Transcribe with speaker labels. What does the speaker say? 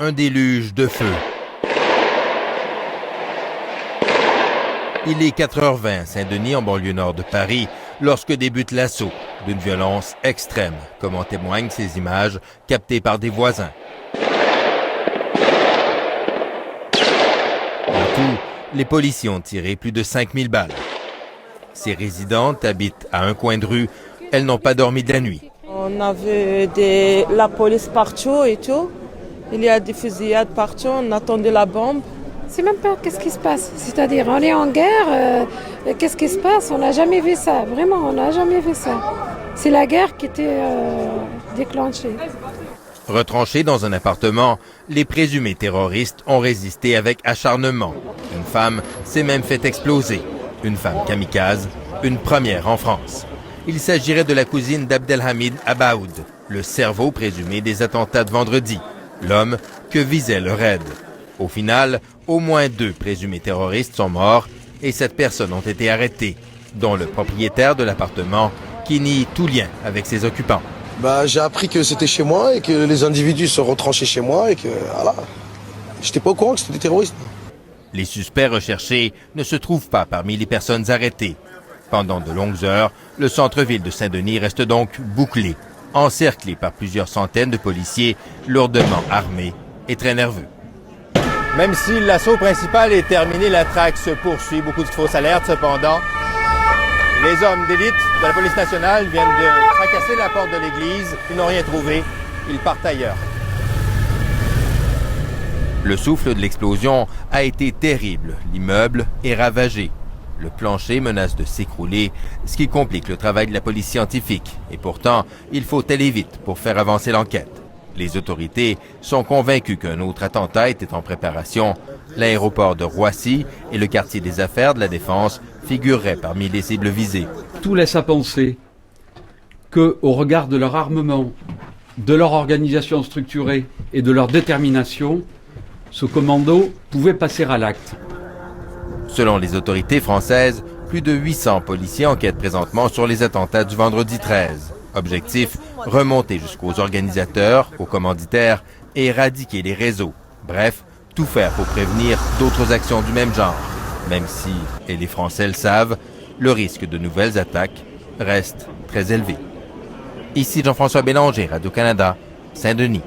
Speaker 1: un déluge de feu. Il est 4h20 à Saint-Denis, en banlieue nord de Paris, lorsque débute l'assaut d'une violence extrême, comme en témoignent ces images captées par des voisins. En tout, les policiers ont tiré plus de 5000 balles. Ces résidentes habitent à un coin de rue. Elles n'ont pas dormi de la nuit.
Speaker 2: On avait la police partout et tout. Il y a des fusillades partout, on attendait la bombe.
Speaker 3: C'est même pas qu'est-ce qui se passe. C'est-à-dire, on est en guerre, qu'est-ce qui se passe? On n'a jamais vu ça. Vraiment, on n'a jamais vu ça. C'est la guerre qui était déclenchée.
Speaker 1: Retranchés dans un appartement, les présumés terroristes ont résisté avec acharnement. Une femme s'est même fait exploser. Une femme kamikaze, une première en France. Il s'agirait de la cousine d'Abdelhamid Abaoud, le cerveau présumé des attentats de vendredi, l'homme que visait le raid. Au final, au moins 2 présumés terroristes sont morts et 7 personnes ont été arrêtées, dont le propriétaire de l'appartement qui nie tout lien avec ses occupants.
Speaker 4: J'ai appris que c'était chez moi et que les individus se retranchaient chez moi et que voilà. J'étais pas au courant que c'était des terroristes.
Speaker 1: Les suspects recherchés ne se trouvent pas parmi les personnes arrêtées. Pendant de longues heures, le centre-ville de Saint-Denis reste donc bouclé, encerclé par plusieurs centaines de policiers lourdement armés et très nerveux.
Speaker 5: Même si l'assaut principal est terminé, la traque se poursuit. Beaucoup de fausses alertes cependant. Les hommes d'élite de la police nationale viennent de fracasser la porte de l'église. Ils n'ont rien trouvé. Ils partent ailleurs.
Speaker 1: Le souffle de l'explosion a été terrible. L'immeuble est ravagé. Le plancher menace de s'écrouler, ce qui complique le travail de la police scientifique. Et pourtant, il faut aller vite pour faire avancer l'enquête. Les autorités sont convaincues qu'un autre attentat était en préparation. L'aéroport de Roissy et le quartier des affaires de la Défense figureraient parmi les cibles visées.
Speaker 6: Tout laisse à penser qu'au regard de leur armement, de leur organisation structurée et de leur détermination, ce commando pouvait passer à l'acte.
Speaker 1: Selon les autorités françaises, plus de 800 policiers enquêtent présentement sur les attentats du vendredi 13. Objectif, remonter jusqu'aux organisateurs, aux commanditaires et éradiquer les réseaux. Bref, tout faire pour prévenir d'autres actions du même genre. Même si, et les Français le savent, le risque de nouvelles attaques reste très élevé. Ici Jean-François Bélanger, Radio-Canada, Saint-Denis.